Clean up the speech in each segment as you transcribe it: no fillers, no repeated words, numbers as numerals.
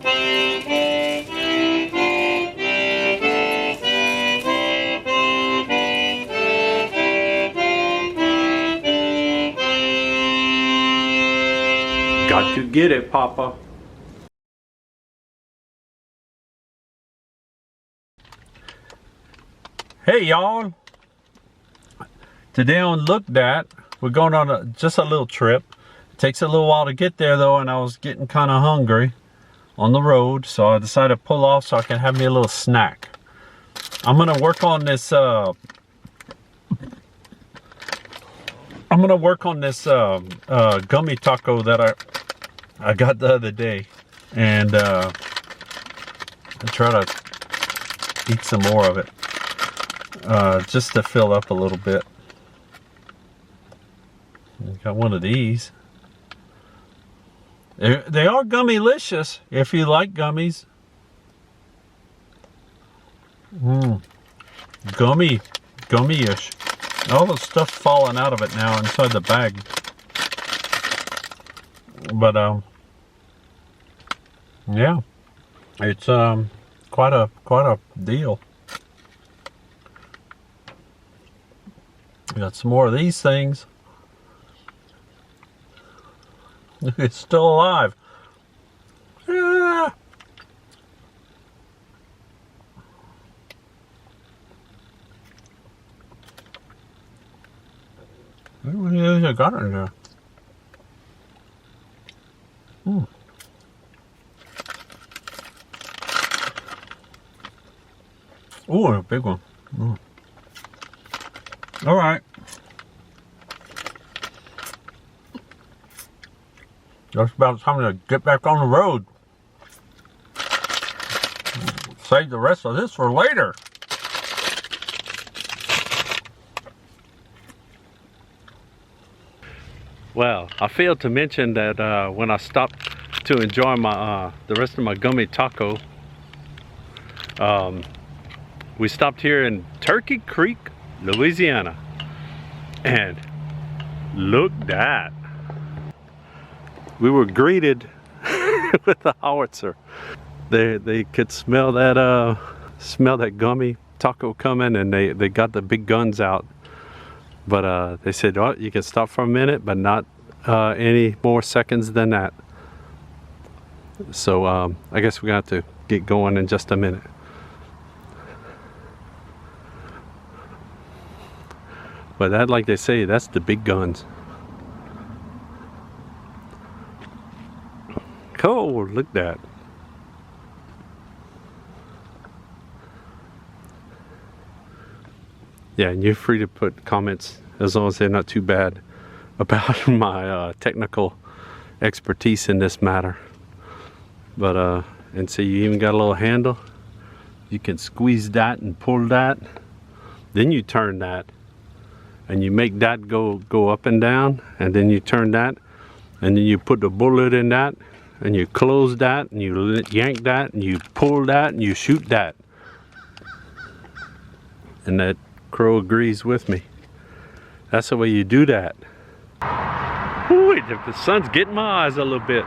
Got to get it, Papa. Hey y'all. Today on Looked At, we're going on just a little trip. It takes a little while to get there though, and I was getting kind of hungry on the road, so I decided to pull off so I can have me a little snack. I'm gonna work on this gummy taco that I got the other day, and I try to eat some more of it just to fill up a little bit. Got one of these. They are gummy-licious if you like gummies. Gummy-ish. All the stuff falling out of it now inside the bag. But yeah, it's quite a deal. Got some more of these things. It's still alive. Ah. What is it got in there? Oh, a big one. All right. Just about time to get back on the road. Save the rest of this for later. Well, I failed to mention that when I stopped to enjoy my the rest of my gummy taco, we stopped here in Turkey Creek, Louisiana, and look that. We were greeted with a howitzer. They could smell that gummy taco coming, and they got the big guns out. But they said, oh, you can stop for a minute, but not any more seconds than that. So I guess we're gonna have to get going in just a minute. But that, like they say, that's the big guns. Cool, look at that. Yeah, and you're free to put comments as long as they're not too bad about my technical expertise in this matter. But and so you even got a little handle. You can squeeze that and pull that. Then you turn that, and you make that go up and down, and then you turn that, and then you put the bullet in that, and you close that, and you yank that, and you pull that, and you shoot that. And that crow agrees with me. That's the way you do that. Ooh, the sun's getting my eyes a little bit.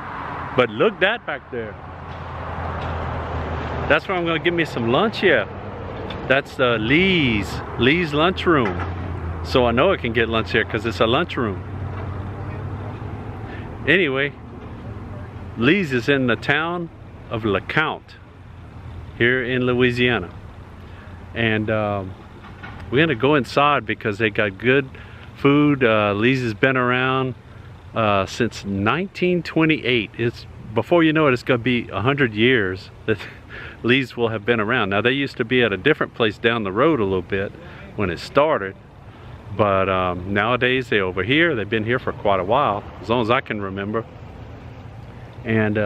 But look that back there. That's where I'm gonna get me some lunch here. That's the Lee's Lunchroom. So I know I can get lunch here because it's a lunchroom. Anyway, Lee's is in the town of Lecompte here in Louisiana. And we're gonna go inside because they got good food. Lee's has been around since 1928. It's, before you know it, it's gonna be 100 years that Lee's will have been around. Now they used to be at a different place down the road a little bit when it started, but nowadays they're over here. They've been here for quite a while, as long as I can remember. And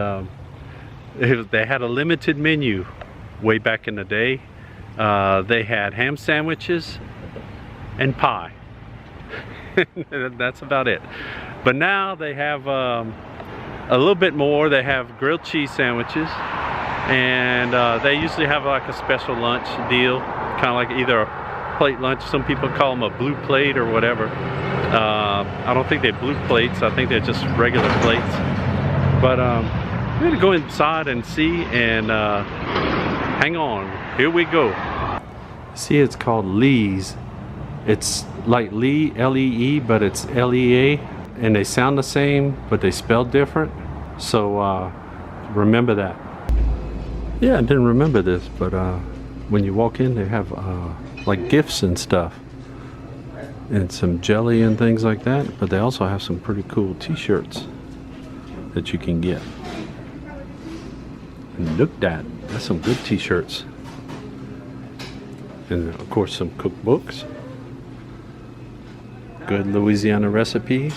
they had a limited menu way back in the day. They had ham sandwiches and pie. That's about it. But now they have a little bit more. They have grilled cheese sandwiches, and they usually have like a special lunch deal, kind of like either a plate lunch. Some people call them a blue plate or whatever. I don't think they're blue plates. I think they're just regular plates. But We're gonna go inside and see, and hang on, here we go. See, it's called Lee's. It's like Lee, L-E-E, but it's L-E-A, and they sound the same, but they spell different. So remember that. Yeah, I didn't remember this, but when you walk in, they have like gifts and stuff, and some jelly and things like that. But they also have some pretty cool t-shirts that you can get. And look, that's some good t-shirts. And of course some cookbooks. Good Louisiana recipes.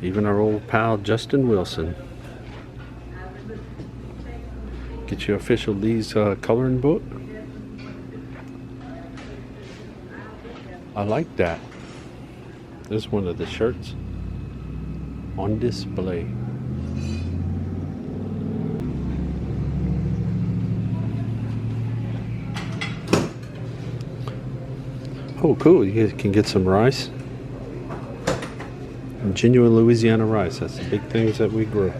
Even our old pal Justin Wilson. Get your official Lee's coloring book. I like that. This is one of the shirts on display. Oh, cool. You guys can get some rice. Genuine Louisiana rice. That's the big things that we grow.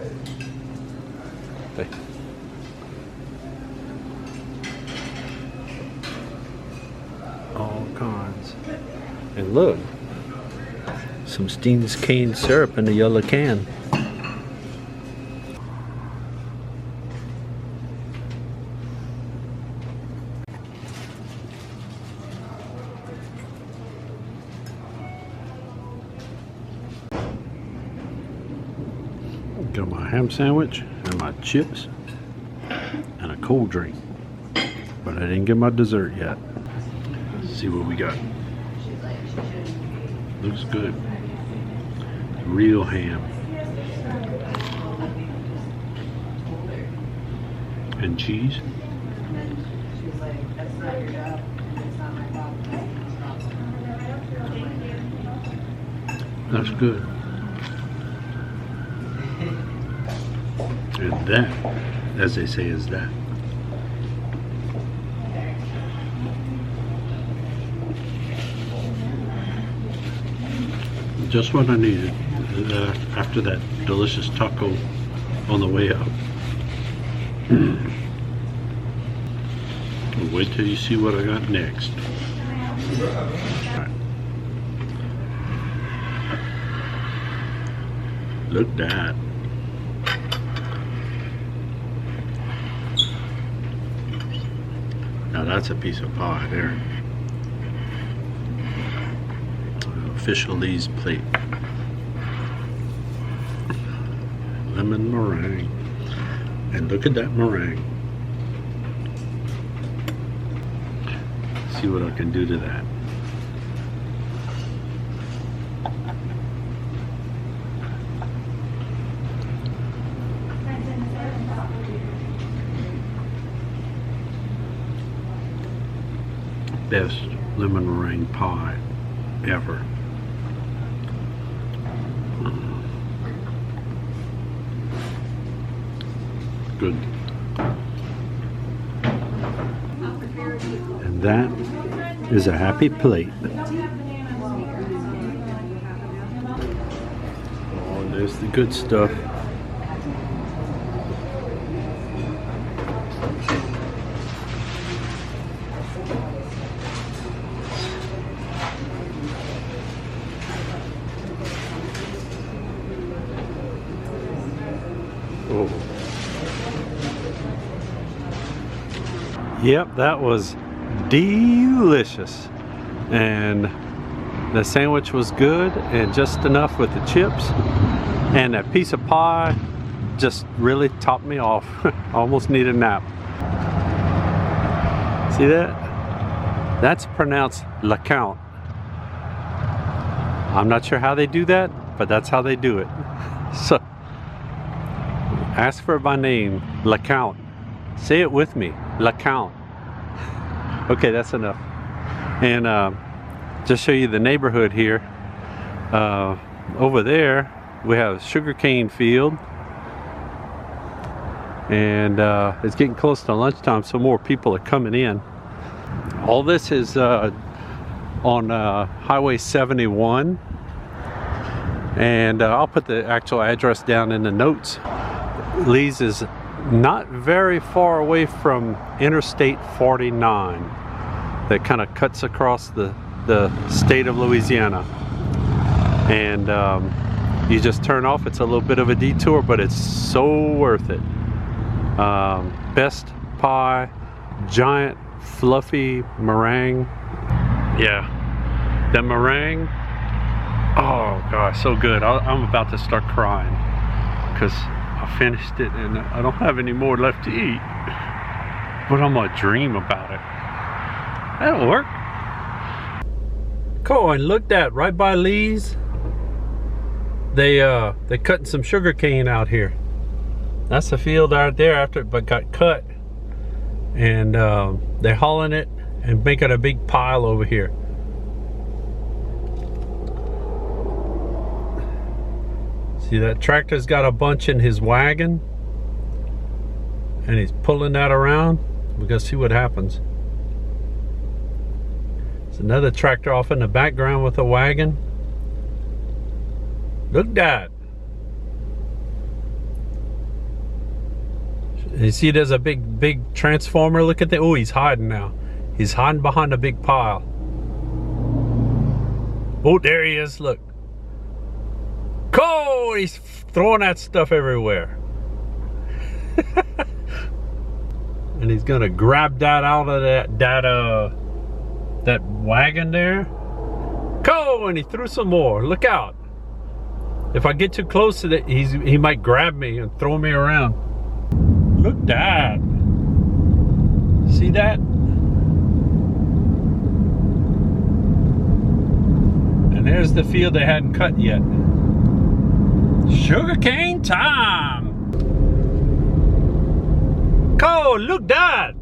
Okay. All kinds. And look, some Steen's cane syrup in the yellow can. Got my ham sandwich and my chips and a cold drink, but I didn't get my dessert yet. Let's see what we got. Looks good. Real ham and cheese. That's good. And that, as they say, is that. Just what I needed after that delicious taco on the way up. Wait till you see what I got next. Right. Look at that. Now that's a piece of pie there. Official Lee's plate. Lemon meringue. And look at that meringue. See what I can do to that. Best lemon meringue pie ever. Good. And that is a happy plate. Oh, there's the good stuff. Oh. Yep, that was delicious. And the sandwich was good, and just enough with the chips. And that piece of pie just really topped me off. Almost need a nap. See that? That's pronounced Lecompte. I'm not sure how they do that, but that's how they do it. So, ask for my name, Lecompte. Say it with me, Lecompte. Okay, that's enough. And just show you the neighborhood here. Over there, we have a sugarcane field. And it's getting close to lunchtime, so more people are coming in. All this is on Highway 71. And I'll put the actual address down in the notes. Lee's is not very far away from Interstate 49 that kind of cuts across the state of Louisiana. And you just turn off. It's a little bit of a detour, but it's so worth it. Best pie, giant fluffy meringue. Yeah, that meringue, oh gosh, so good. I'm about to start crying because I finished it and I don't have any more left to eat, but I'm gonna dream about it. That'll work. Cool, and look that, right by Lee's, they cutting some sugar cane out here. That's the field out there after it got cut, and they're hauling it and making a big pile over here. See, that tractor's got a bunch in his wagon and he's pulling that around. We're gonna see what happens. There's another tractor off in the background with a wagon. Look at that. You see there's a big transformer. Look at that. Oh, he's hiding now. He's hiding behind a big pile. Oh, there he is. Look. Oh, he's throwing that stuff everywhere. And he's gonna grab that out of that wagon there. Go, and he threw some more. Look out. If I get too close to that, he might grab me and throw me around. Look at that. See that? And there's the field they hadn't cut yet. Sugarcane time! Cole, look that!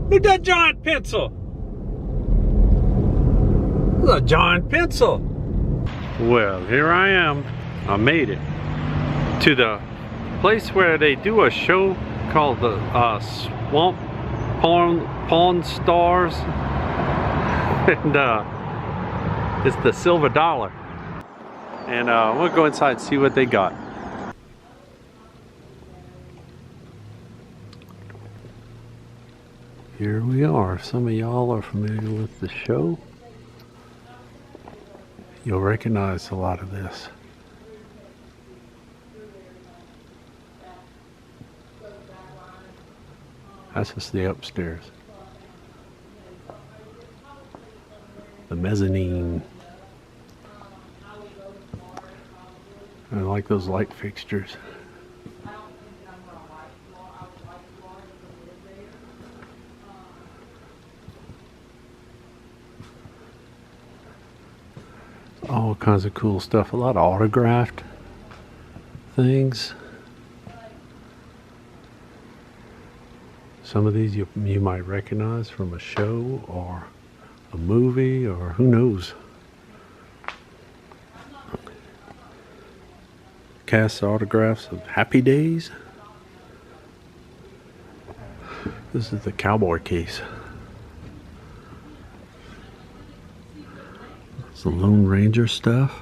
Look at that giant pencil! Look at a giant pencil! Well, here I am. I made it to the place where they do a show called the Swamp Pawn Stars. And it's the silver dollar. And we'll go inside and see what they got. Here we are. Some of y'all are familiar with the show. You'll recognize a lot of this. That's just the upstairs. The mezzanine. I like those light fixtures. All kinds of cool stuff. A lot of autographed things. Some of these you might recognize from a show or a movie or who knows. Cast autographs of Happy Days. This is the cowboy case. Some Lone Ranger stuff.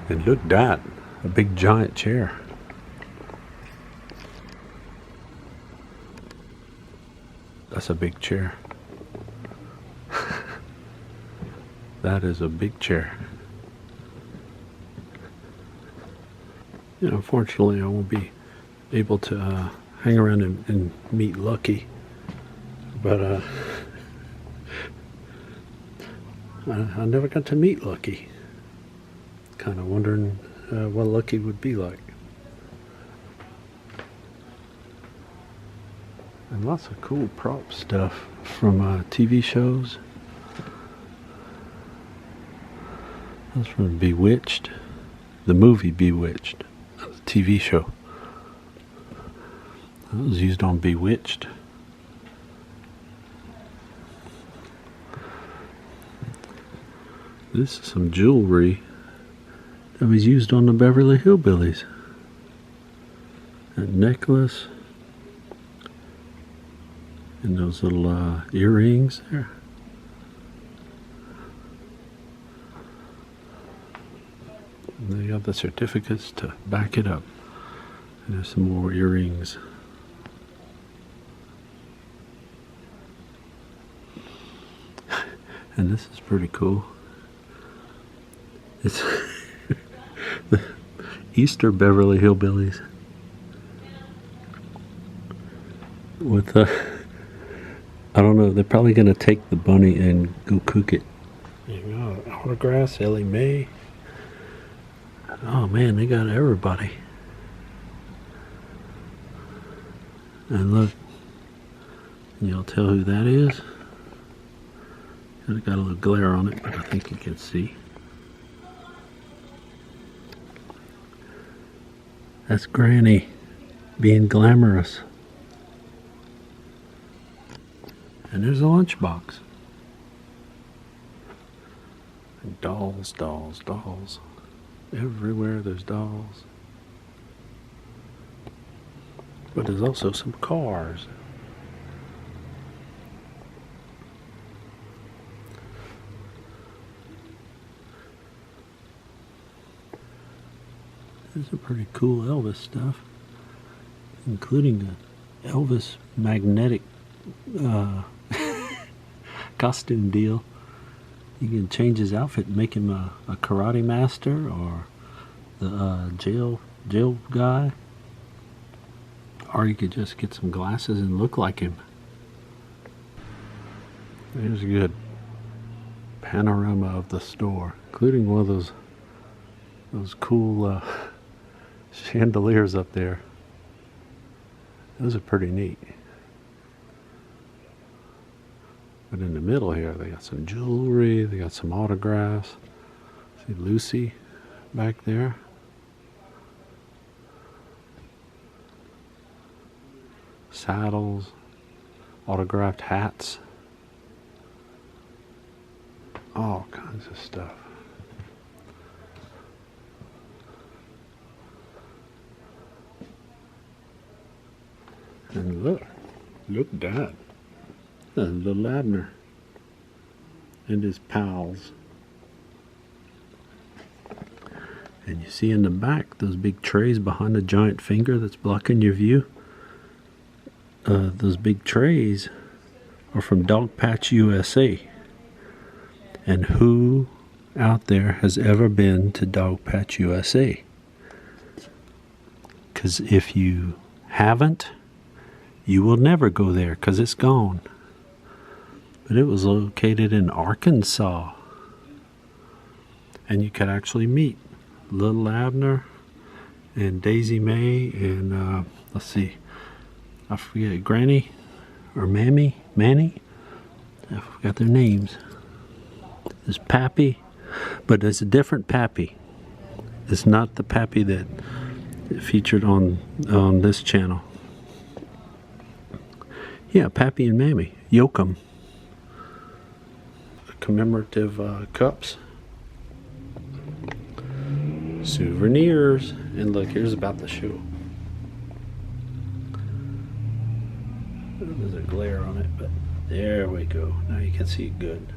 And look at that, a big giant chair. That's a big chair. That is a big chair. You know, unfortunately I won't be able to hang around and meet Lucky, but I never got to meet Lucky. Kind of wondering what Lucky would be like. And lots of cool prop stuff from TV shows. That's from Bewitched, the movie Bewitched, the TV show. That was used on Bewitched. This is some jewelry that was used on the Beverly Hillbillies. That necklace. And those little earrings there. And they got the certificates to back it up. And there's some more earrings. And this is pretty cool. It's the Easter Beverly Hillbillies with I don't know, they're probably gonna take the bunny and go cook it. There you go, autographs, Ellie Mae. Oh man, they got everybody. And look, you'll tell who that is. It's got a little glare on it, but I think you can see. That's Granny being glamorous. And there's a lunchbox. And dolls, dolls, dolls. Everywhere there's dolls. But there's also some cars. There's some pretty cool Elvis stuff, including an Elvis magnetic costume deal. You can change his outfit and make him a karate master or the jail guy, or you could just get some glasses and look like him. There's a good panorama of the store, including one of those cool chandeliers up there. Those are pretty neat. But in the middle here, they got some jewelry, they got some autographs. See Lucy back there. Saddles, autographed hats. All kinds of stuff. And look at that. Little Abner and his pals. And you see in the back those big trays behind the giant finger that's blocking your view. Those big trays are from Dog Patch USA. And who out there has ever been to Dog Patch USA? Because if you haven't, you will never go there because it's gone. But it was located in Arkansas. And you could actually meet Little Abner and Daisy Mae and, let's see, I forget, Granny or Manny? I forgot their names. There's Pappy, but there's a different Pappy. It's not the Pappy that featured on this channel. Yeah, Pappy and Mammy, Yoakum. Commemorative cups, souvenirs, and look, here's about the show. There's a glare on it, but there we go. Now you can see it good.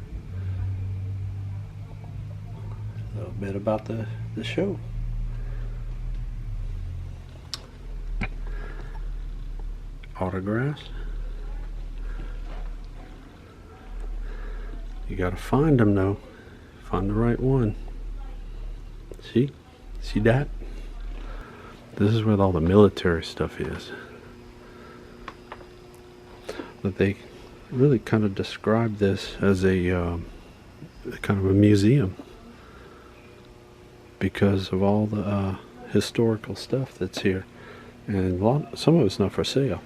A little bit about the show. Autographs. You gotta find them though. Find the right one. See that? This is where all the military stuff is. But they really kind of describe this as a kind of a museum because of all the historical stuff that's here, and some of it's not for sale.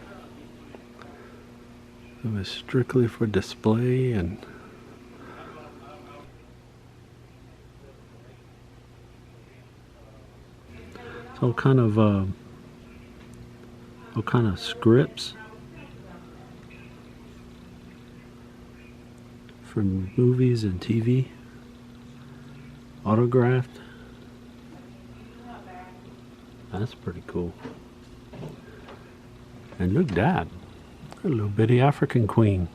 It was strictly for display and. All kind of scripts from movies and TV, autographed. That's pretty cool. And look at that. A little bitty African queen.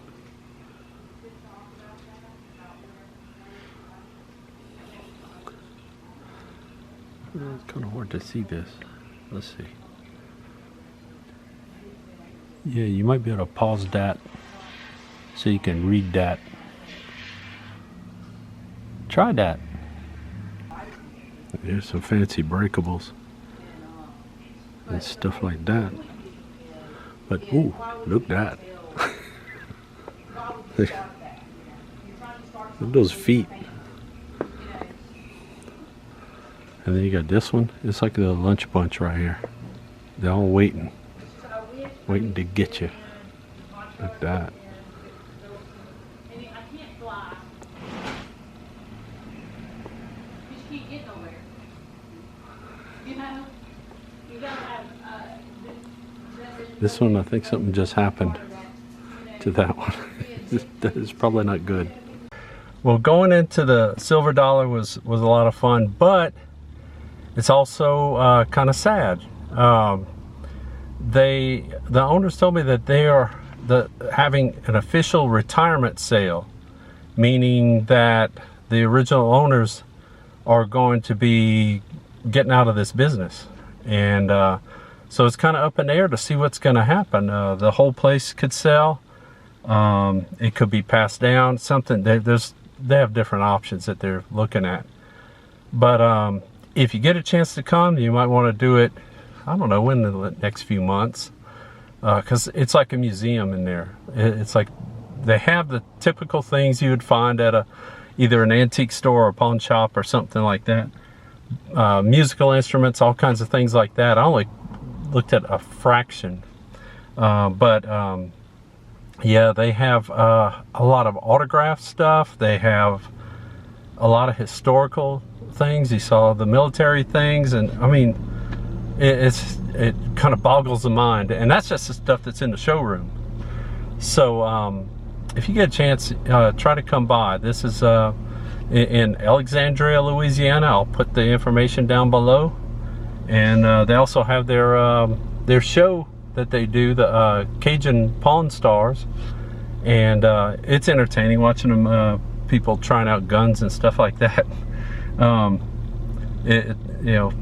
It's kind of hard to see this. Let's see. Yeah, you might be able to pause that so you can read that. Try that. There's some fancy breakables and stuff like that. But ooh, look at that. Look at those feet. And then you got this one. It's like the lunch bunch right here. They're all waiting to get you. Like that. This one, I think something just happened to that one. That is probably not good. Well, going into the silver dollar was a lot of fun, but it's also kind of sad. The owners told me that they are having an official retirement sale, meaning that the original owners are going to be getting out of this business, and so it's kind of up in the air to see what's going to happen. The whole place could sell. It could be passed down. Something they have different options that they're looking at. But if you get a chance to come, you might want to do it, I don't know, in the next few months, because it's like a museum in there. It's like they have the typical things you would find at either an antique store or a pawn shop or something like that. Musical instruments, all kinds of things like that. I only looked at a fraction, but yeah, they have a lot of autograph stuff. They have a lot of historical things. You saw the military things, and I mean, it kind of boggles the mind, and that's just the stuff that's in the showroom. So if you get a chance, try to come by. This is in Alexandria, Louisiana. I'll put the information down below, and they also have their show that they do, the Cajun Pawn Stars, and it's entertaining watching them, people trying out guns and stuff like that. You know,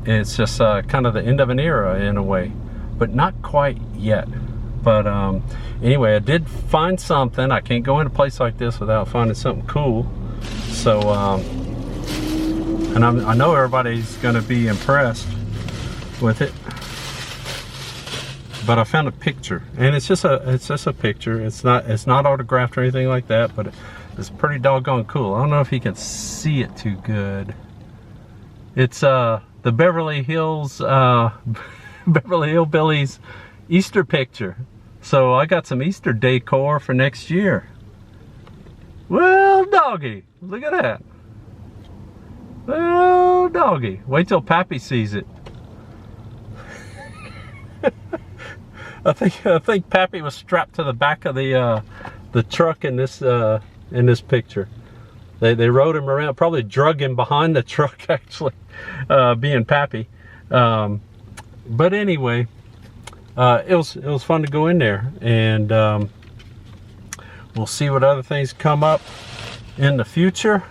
it's just kind of the end of an era in a way, but not quite yet. But anyway, I did find something. I can't go in a place like this without finding something cool. So and I know everybody's going to be impressed with it. But I found a picture, and it's just a picture. It's not autographed or anything like that, but it's pretty doggone cool. I don't know if you can see it too good. It's the Beverly Hills Beverly Hillbillies Easter picture. So I got some Easter decor for next year. Well, doggy, look at that. Well, doggy, wait till Pappy sees it. I think Pappy was strapped to the back of the truck in this picture. They rode him around, probably drug him behind the truck, actually, being Pappy. But anyway, it was fun to go in there, and we'll see what other things come up in the future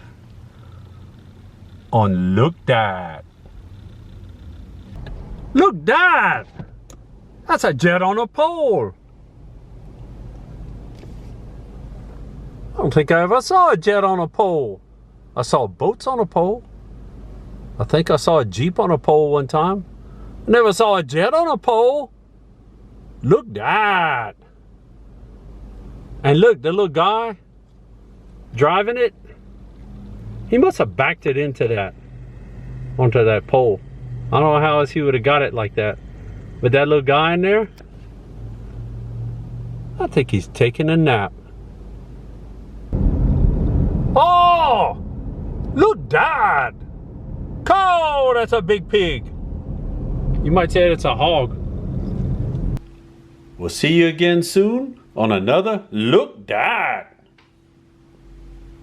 on Look Dad. Look Dad! That's a jet on a pole. I don't think I ever saw a jet on a pole. I saw boats on a pole. I think I saw a Jeep on a pole one time. I never saw a jet on a pole. Look at that. And look, the little guy driving it, he must have backed it onto that pole. I don't know how else he would have got it like that. But that little guy in there, I think he's taking a nap. Oh! Look, Dad! Oh, that's a big pig. You might say it's a hog. We'll see you again soon on another Look, Dad!